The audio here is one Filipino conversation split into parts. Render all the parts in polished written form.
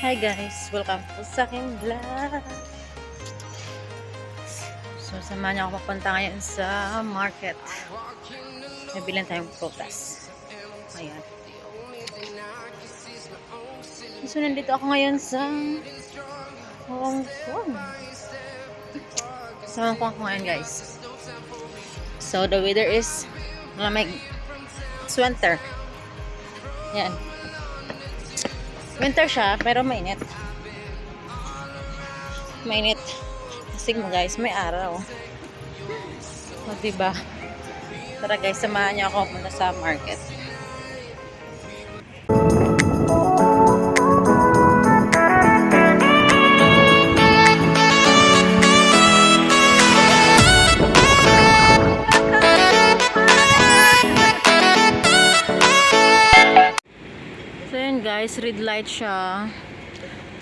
Hi guys, welcome po sa aking vlog. So, samahan niyo ako papunta ngayon sa market. Nabilan tayong prutas. Ayan. So, nandito ako ngayon sa Hong Kong. Sa Hong Kong ako ngayon guys. So, the weather is malamig. It's winter. Ayan. Winter siya, pero mainit. Mainit. Kasi mo guys, may araw. O, diba? Tara guys, samahan niyo ako punta sa market. So yun guys, red light siya.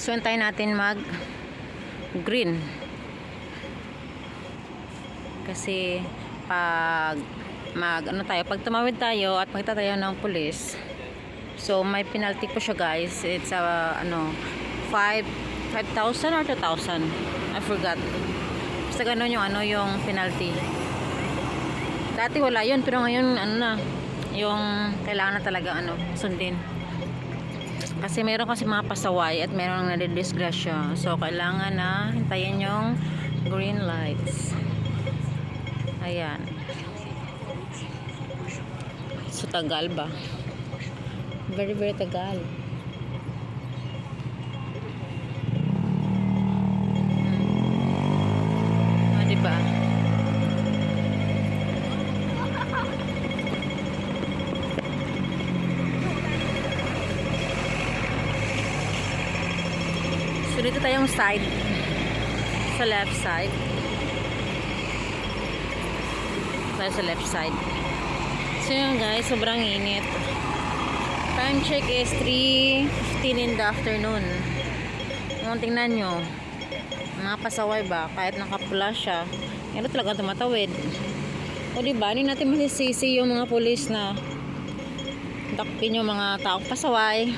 So antayin natin mag green. Kasi pag pag tumawid tayo at makita tayo ng pulis, so may penalty po siya guys. It's 5,000 or 2,000. I forgot. Basta ganun yung penalty. Dati wala yun, pero ngayon yung kailangan na talaga sundin. Kasi meron kasi mga pasaway at meron nadidisgrasya. So, kailangan na hintayin yung green lights. Ayan. So, tagal ba? Very, very tagal. Diba? So, dito tayong side. Sa left side. Tayo sa left side. So, yun guys, sobrang init. Time check is 3:15 in the afternoon. Kung tingnan nyo, mga pasaway ba, kahit nakapula siya, pero talaga tumatawid. O diba, hindi natin masisisi yung mga pulis na takpin yung mga taong pasaway.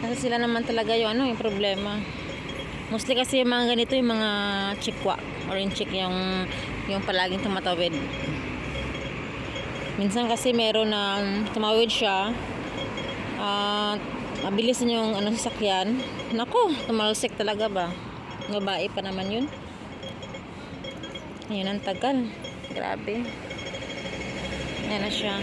Kasi sila naman talaga yung yung problema. Mostly kasi yung mga ganito, yung mga chikwa or yung chick yung palaging tumatawid. Minsan kasi meron na tumawid siya mabilis na yung sasakyan. Naku, tumalsik talaga ba? Babae pa naman yun. Ayun, ang tagal. Grabe. Ayan na siya.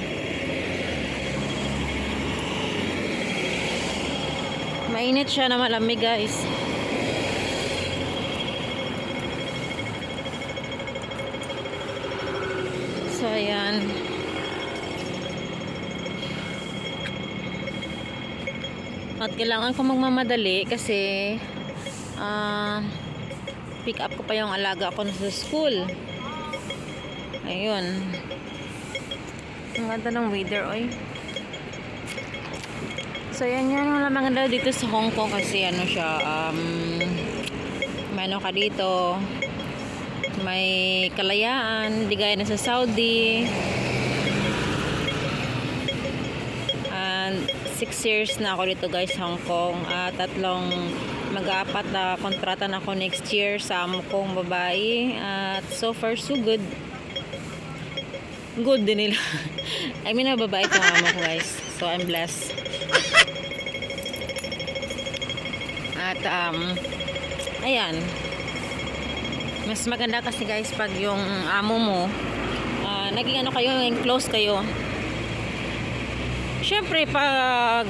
Mainit siya na malamig guys. So ayan. At kailangan ko magmamadali kasi pick up ko pa yung alaga ko sa school. Ayun. Ang ganda ng weather oy. So yan yung maganda dito sa Hong Kong kasi siya may ka dito, may kalayaan, di gaya na sa Saudi. And 6 years na ako dito guys, Hong Kong. Mag-apat na kontrata na ako next year sa amo kong babae. At so far so good. Good din nila. I mean, babae itong amo ko guys. So I'm blessed. At ayan, mas maganda kasi guys pag yung amo mo naging kayo, close kayo. Syempre pag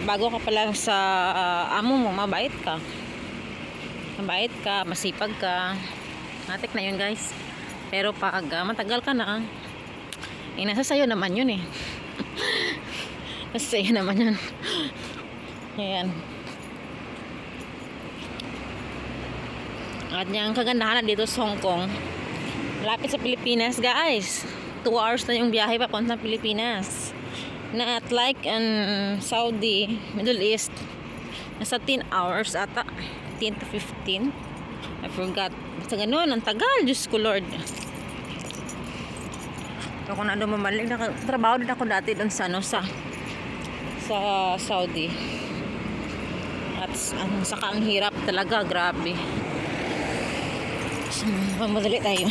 bago ka pa lang sa amo mo, mabait ka, masipag ka, matik na yun guys. Pero pag matagal ka na, nasa sayo naman yun nasa sayo naman yun. Ayan. At yung kagandahan dito sa Hong Kong, lapit sa Pilipinas guys. 2 hours na yung biyahe papunta Pilipinas. Na at like Saudi, Middle East, nasa 10 hours ata. 10 to 15. I forgot. Basta ganun, ang tagal. Diyos ko Lord. Ako na dumamalik. Trabaho din ako dati doon sa sa Saudi. At saka ang hirap talaga, grabe. So, mamadali tayo.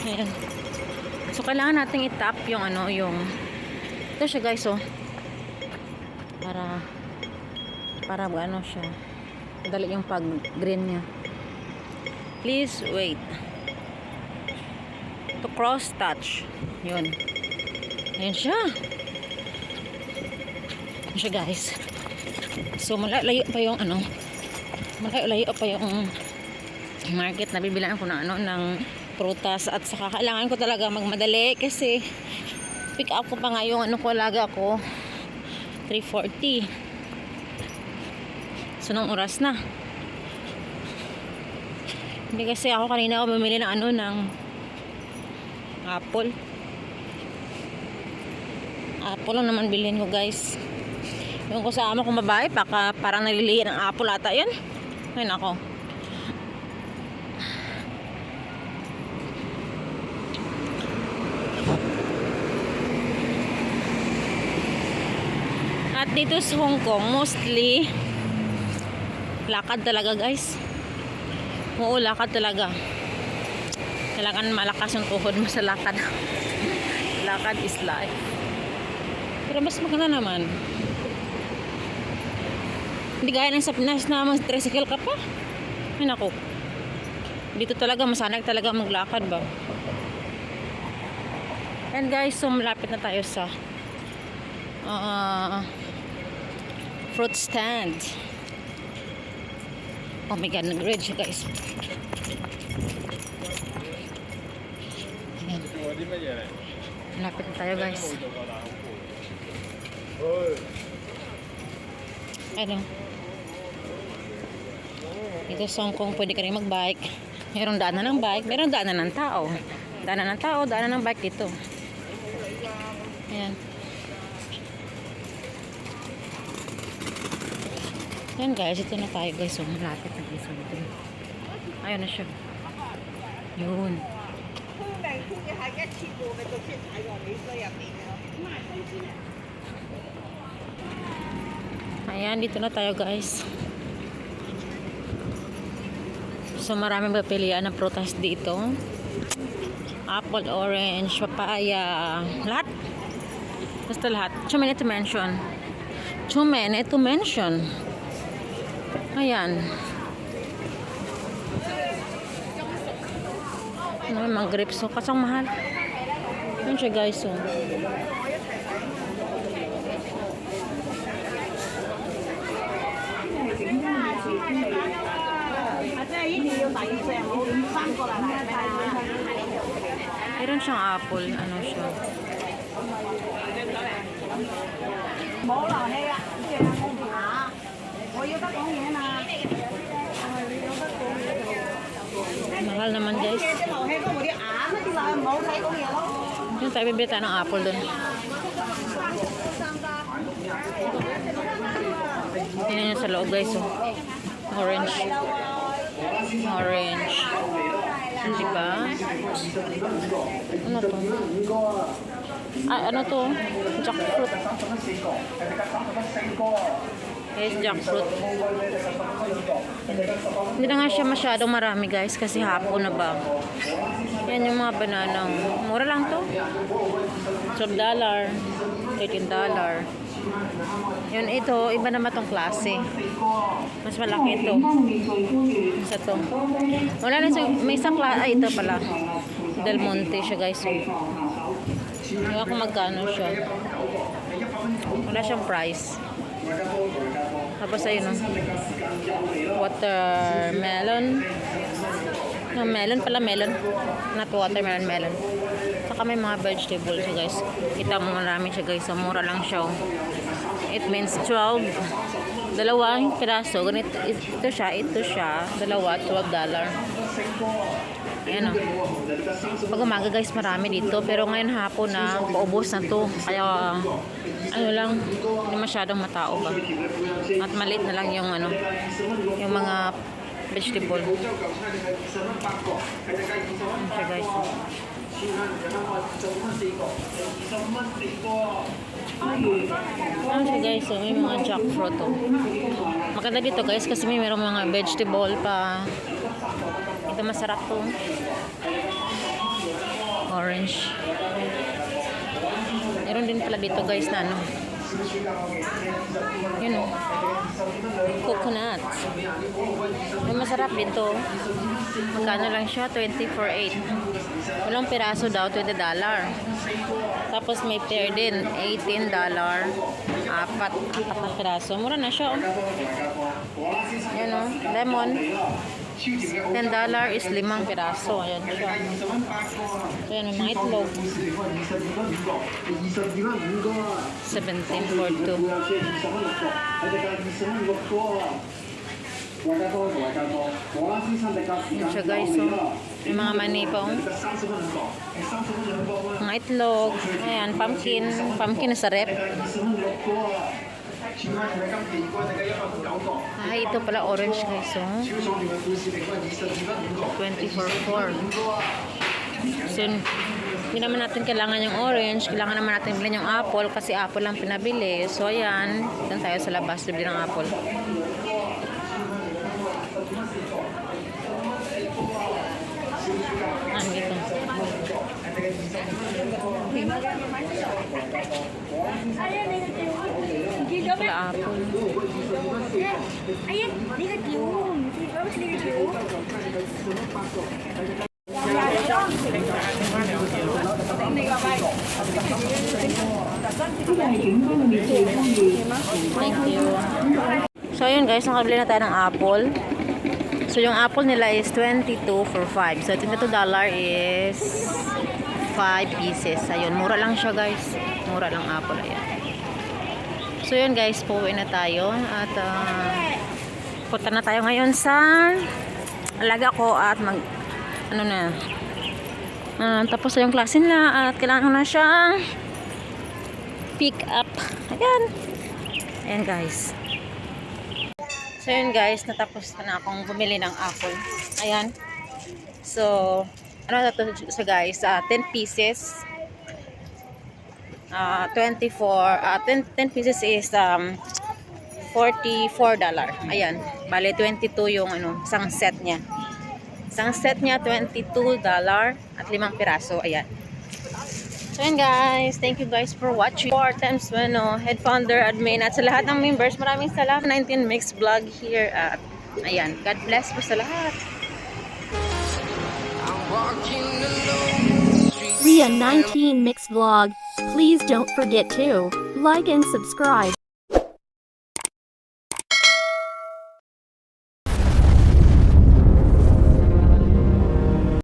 Ayan. So, kailangan nating i-tap yung ito siya guys, oh. Para siya. Dali yung pag-green niya. Please wait. To cross touch. Yun. Ayan siya. Ayan siya guys. So malayo pa yung malayo pa yung market na bibilan ko ng prutas, at saka kailangan ko talaga magmadali kasi pick up ko pa nga yung ko, alaga ko 3:40. So nung oras na. Hindi kasi ako kanina bumili ng ng apple. Apple lang naman bilhin ko guys. Yung kasama kong babae, parang nalilihi ng apple ata yun. Ayun ako. At dito sa Hong Kong, mostly lakad talaga guys. Oo, lakad talaga. Kailangan malakas yung tuhod mo sa lakad. Lakad is life. Pero mas maganda naman. Hindi gaya ng sa Pinas na mag-tricycle ka pa. Ay naku. Dito talaga masanay talaga maglakad ba. And guys, so malapit na tayo sa fruit stand. Oh my god, nag-red siya guys. Ayan. Malapit na tayo guys. Ano? Dito sa Hong Kong pwede ka rin mag-bike. Mayroong daanan ng bike, mayroong daanan ng tao. Daanan ng tao, daanan ng bike dito. Ayan. Ayan guys, ito na tayo guys. So, malapit na guys. Ayun na siya. Yun. Ayan, dito na tayo guys. So, maraming papilian ng prutas dito. Apple, orange, papaya, lahat. Basta lahat. Too many to mention. Too many to mention. Ayan. May mga grapes. So, kasang mahal. Ayan siya guys. So. Meron siyang apple. Ano siya? Mahal naman guys. Yung tayo bibili tayo ng apple dun. Tingnan nyo sa loob guys. Oh. Orange. Orange. Diba? Ano to? Ay, ano to? Jackfruit. Guys, jackfruit. Hindi na nga siya masyadong marami guys kasi hapon na ba. Yan yung mga banana. Mura lang to. $12, $13. Yun ito, iba naman tong klase. Mas malaki ito. Isa to. Wala na may isang klase. Ay, ito pala. Del Monte siya guys. Hindi ako magkano siya. Wala siyang price. Tapos ayun no. Watermelon. No, melon pala, melon. Not watermelon, melon. Saka may mga vegetables siya guys. Kita mo marami siya guys. So, mura lang siya. It means 12. Dalawang piraso. Ganito, ito siya. Dalawa, $12. Ayan o. Pag umaga guys, marami dito. Pero ngayon hapon na, paubos na to. Kaya, ano lang, hindi masyadong matao ba. At maliit na lang yung yung mga vegetable. Ayan siya guys. Ano siya guys, so may mga jackfruit oh. Maganda dito guys kasi may merong mga vegetable pa. Ito masarap to. Orange. Meron din pala dito guys na ano. Yun oh. Coconut. May masarap dito. Magkano lang siya? 20 for 8. Walang piraso daw, $20. Tapos may pear din, $18. Apat na piraso. Mura na siya oh. Yan oh. Lemon. $10 is 5 piraso. Ayan siya. So yan, may mga itlog. 17 for 2. Yan siya guys oh. May mga mani pa oh. Mga itlog. Ayan, pumpkin. Pumpkin na sa rep. Ay, ito pala orange guys oh. 20 for 4. So, hindi naman natin kailangan yung orange. Kailangan naman natin bilhin yung apple kasi apple lang pinabili. So, ayan. Doon tayo sa labas. Bili ng apple. Ano ito? Wala apple. Ayan, negative. Bagus negative. Thank you. So yun guys, nakabili na tayo ng apple. So yung apple nila is 22 for 5. So $22 is 5 pieces. Ayun, mura lang siya guys. Mura lang apple, ayan. So yun guys, pauwi na tayo. At punta na tayo ngayon sa alaga ko at mag ano na. Tapos na yung klase nila at kailangan na siyang pick up. Ayan. Ayan guys. So yun guys, natapos na akong bumili ng apple. Ayan. So, ano na to so guys, 10 pieces. 10 pieces is $44. Ayan. Bale 22 yung ano, isang set niya. Isang set niya $22 at 5 piraso. Ayan. So yun guys, thank you guys for watching. 4 times head founder, admin at sa lahat ng members, maraming salamat. 19 Mix Vlog here at ayan, God bless po sa lahat. Ria 19 Mix Vlog. Please don't forget to like and subscribe.